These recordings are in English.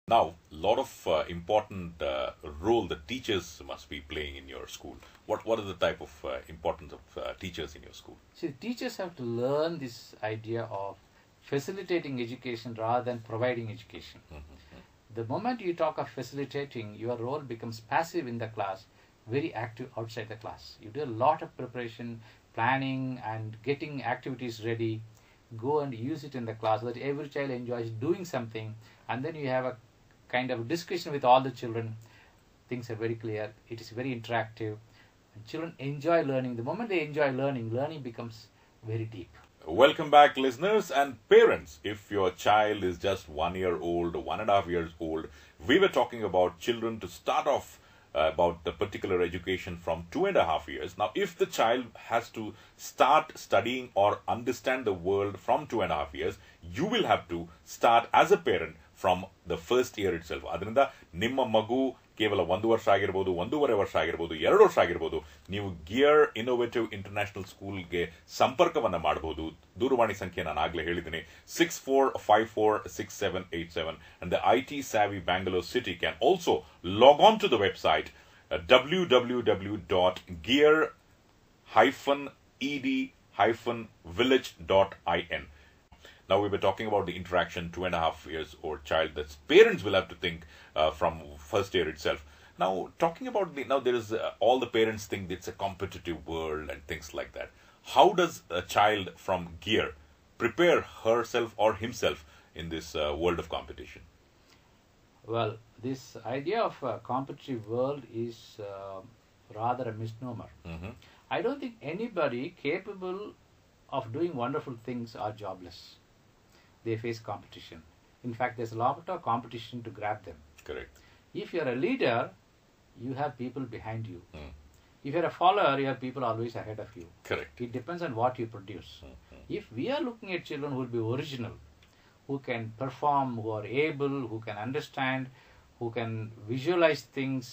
Now, a lot of important role that teachers must be playing in your school. What is the type of importance of teachers in your school? See, teachers have to learn this idea of facilitating education rather than providing education. The moment you talk of facilitating, your role becomes passive in the class, very active outside the class. You do a lot of preparation, planning, and getting activities ready. Go and use it in the class so that every child enjoys doing something, and then you have a kind of discussion with all the children. Things are very clear. It is very interactive. And children enjoy learning. The moment they enjoy learning, learning becomes very deep. Welcome back, listeners and parents. If your child is just 1 year old, 1.5 years old, we were talking about children to start off about the particular education from 2.5 years. Now, if the child has to start studying or understand the world from 2.5 years, you will have to start as a parent from the first year itself. ಅದರಿಂದ ನಿಮ್ಮ ಮಗು ಕೇವಲ 1 ವರ್ಷ ಆಗಿರ್ಬೋದು, 1.5 ವರ್ಷ ಆಗಿರ್ಬೋದು, 2 ವರ್ಷ ಆಗಿರ್ಬೋದು, ನೀವು ಗಿಯರ್ ಇನ್ನೋವೇಟಿವ್ ಇಂಟರ್ನ್ಯಾಷನಲ್ ಸ್ಕೂಲ್ಗೆ ಸಂಪರ್ಕವನ್ನು ಮಾಡಬಹುದು. ದೂರವಾಣಿ ಸಂಖ್ಯೆ ನಾನು ಆಗಲೇ ಹೇಳಿದ್ದೀನಿ, 64546787, and the IT Savvy Bangalore City can also log on to the website www.gear-ed-village.in. Now, we were talking about the interaction, 2.5 years old child, that parents will have to think from first year itself. Now, talking about now there is all the parents think it's a competitive world and things like that. How does a child from Gear prepare herself or himself in this world of competition? Well, this idea of a competitive world is rather a misnomer. I don't think anybody capable of doing wonderful things are jobless. They face competition. In fact, there's a lot of competition to grab them. Correct. If you're a leader, you have people behind you. If you're a follower, you have people always ahead of you. Correct. It depends on what you produce. If we are looking at children who will be original, who can perform, who are able, who can understand, who can visualize things,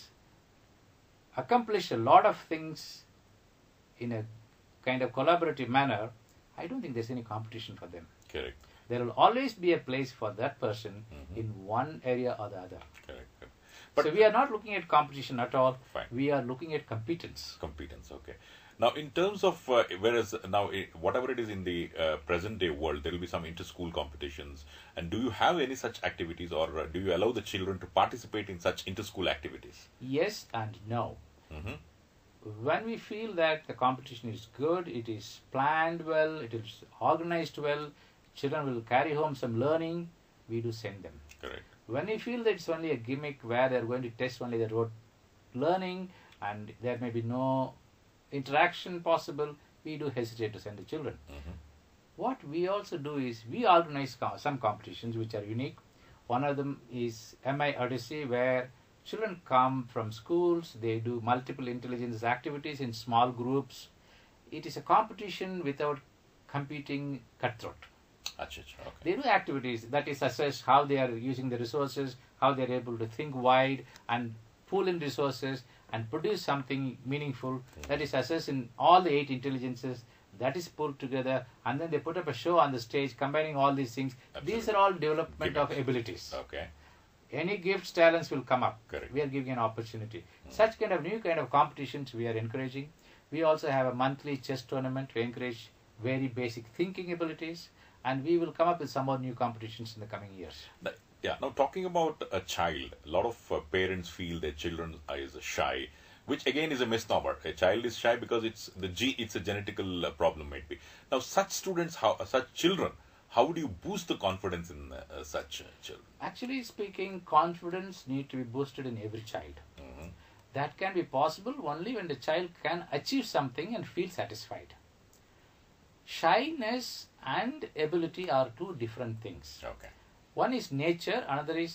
accomplish a lot of things in a kind of collaborative manner, I don't think there's any competition for them. Correct. There will always be a place for that person in one area or the other. Correct. But so we are not looking at competition at all. Fine. We are looking at competence. Competence, okay. Now, in terms of, whereas now, whatever it is in the present day world, there will be some inter-school competitions. And do you have any such activities, or do you allow the children to participate in such inter-school activities? Yes and no. When we feel that the competition is good, it is planned well, it is organized well, children will carry home some learning, we do send them. Correct. When we feel that it's only a gimmick where they're going to test only the rote learning and there may be no interaction possible, we do hesitate to send the children. What we also do is we organize some competitions which are unique. One of them is MI Odyssey, where children come from schools, they do multiple intelligence activities in small groups. It is a competition without competing cutthroat. Okay. They do activities that is assess how they are using the resources, how they are able to think wide and pool in resources and produce something meaningful. That is assessed in all the 8 intelligences. That is pulled together, and then they put up a show on the stage combining all these things. Absolutely. These are all development of abilities. Okay. Any gifts, talents will come up. Correct. We are giving an opportunity. Such kind of new kind of competitions we are encouraging. We also have a monthly chess tournament to encourage very basic thinking abilities, and we will come up with some more new competitions in the coming years. Yeah. Now, talking about a child, a lot of parents feel their children is shy, which again is a misnomer. A child is shy because it's a genetical problem, might be. Now, such students, such children, how do you boost the confidence in such children? Actually speaking, confidence needs to be boosted in every child. That can be possible only when the child can achieve something and feel satisfied. Shyness and ability are 2 different things. Okay. One is nature, another is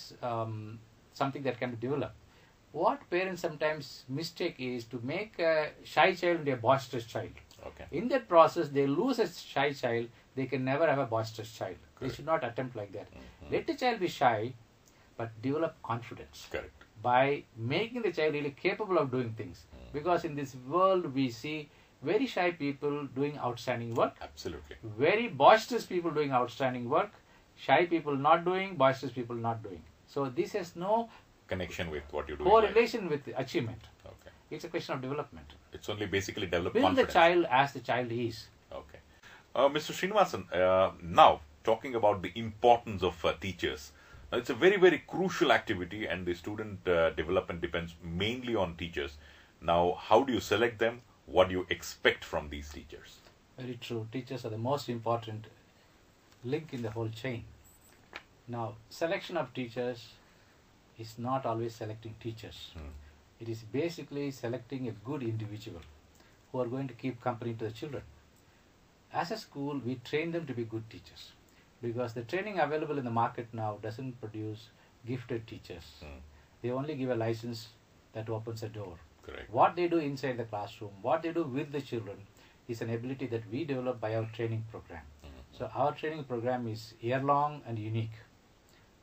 something that can be developed. What parents sometimes mistake is to make a shy child into a boisterous child. Okay. In that process, they lose a shy child. They can never have a boisterous child. Correct. They should not attempt like that. Let the child be shy, but develop confidence. Correct. By making the child really capable of doing things. Because in this world, we see very shy people doing outstanding work. Absolutely. Very boisterous people doing outstanding work. Shy people not doing, boisterous people not doing. So this has no connection with what you do in life. correlation with achievement. Okay. It's a question of development. It's only basically develop Build confidence. the child as the child is. Okay. Mr. Srinivasan, now talking about the importance of teachers. Now, it's a very, very crucial activity, and the student development depends mainly on teachers. Now, how do you select them? What do you expect from these teachers? Very true. Teachers are the most important link in the whole chain. Now, selection of teachers is not always selecting teachers. It is basically selecting a good individual who are going to keep company to the children. As a school, we train them to be good teachers because the training available in the market now doesn't produce gifted teachers. They only give a license that opens a door. Correct. What they do inside the classroom, what they do with the children is an ability that we develop by our training program. So our training program is year-long and unique.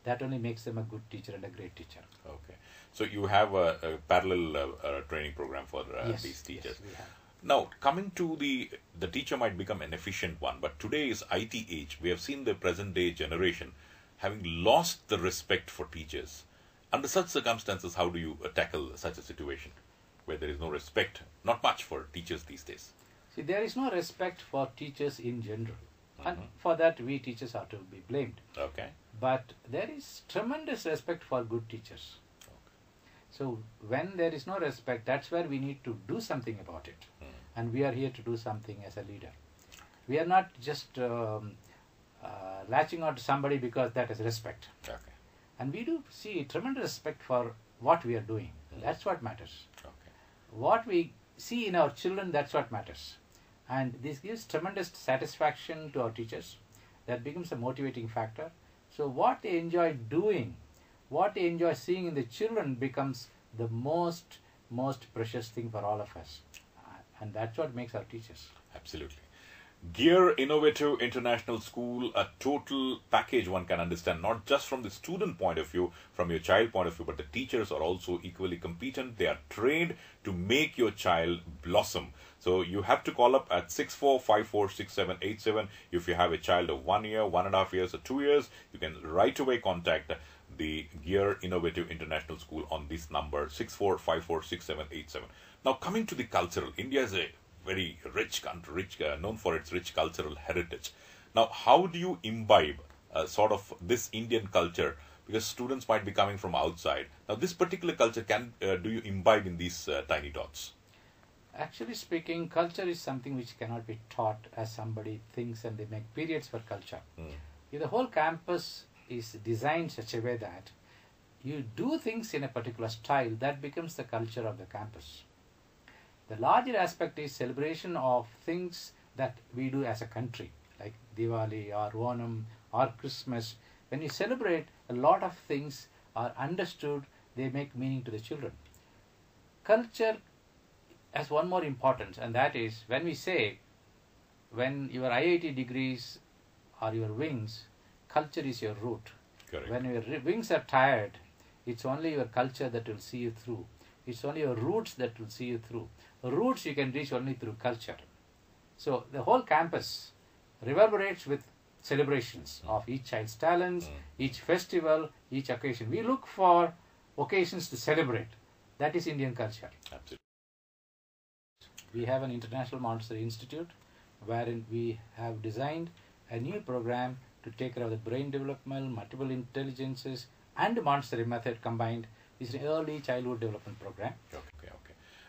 That only makes them a good teacher and a great teacher. Okay. So you have a parallel training program for Yes, these teachers. yes, we have. Now, coming to the teacher might become an efficient one, but today is IT age. We have seen the present day generation having lost the respect for teachers. Under such circumstances, how do you tackle such a situation where there is no respect, not much for teachers these days? See, there is no respect for teachers in general. And for that, we teachers are to be blamed. Okay. But there is tremendous respect for good teachers. So when there is no respect, that's where we need to do something about it. And we are here to do something as a leader. We are not just latching on to somebody because that is respect. Okay. And we do see tremendous respect for what we are doing. That's what matters. Okay. What we see in our children, that's what matters. And this gives tremendous satisfaction to our teachers. That becomes a motivating factor. So what they enjoy doing, what they enjoy seeing in the children becomes the most precious thing for all of us. And that's what makes our teachers. Absolutely. Gear Innovative International School, a total package one can understand, not just from the student point of view, from your child point of view, but the teachers are also equally competent. They are trained to make your child blossom. So you have to call up at 64546787. If you have a child of 1 year, 1.5 years, or 2 years, you can right away contact the Gear Innovative International School on this number, 64546787. Now, coming to the cultural, India is a very rich country, known for its rich cultural heritage. Now, how do you imbibe sort of this Indian culture? Because students might be coming from outside. Now, this particular culture, do you imbibe in these tiny dots? Actually speaking, culture is something which cannot be taught as somebody thinks and they make periods for culture. If the whole campus is designed such a way that you do things in a particular style, that becomes the culture of the campus. The larger aspect is celebration of things that we do as a country, like Diwali or Onam or Christmas. When you celebrate, a lot of things are understood, they make meaning to the children. Culture has one more importance, and that is when we say, when your IIT degrees are your wings, culture is your root. Correct. When your wings are tired, it's only your culture that will see you through. It's only your roots that will see you through. Roots you can reach only through culture. So the whole campus reverberates with celebrations of each child's talents, each festival, each occasion. We look for occasions to celebrate. That is Indian culture. Absolutely. We have an International Montessori Institute wherein we have designed a new program to take care of the brain development, multiple intelligences, and Montessori method combined. It's an early childhood development program. Okay.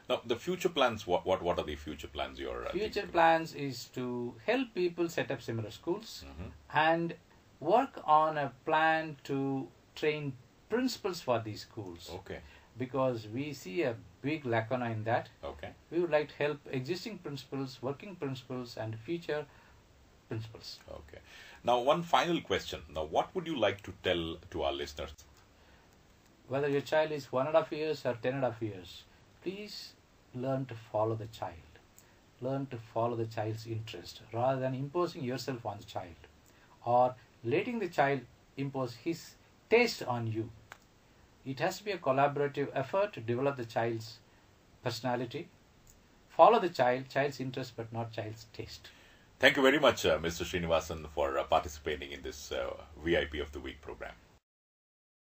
Now, the future plans, what are the future plans you're Future plans is to help people set up similar schools and work on a plan to train principals for these schools. Okay. Because we see a big lacuna in that. Okay. We would like to help existing principals, working principals, and future principals. Okay. Now, one final question. Now, what would you like to tell to our listeners? Whether your child is 1.5 years or 10.5 years, please learn to follow the child. Learn to follow the child's interest rather than imposing yourself on the child or letting the child impose his taste on you. It has to be a collaborative effort to develop the child's personality. Follow the child's interest, but not child's taste. Thank you very much, Mr. Srinivasan, for participating in this VIP of the Week program.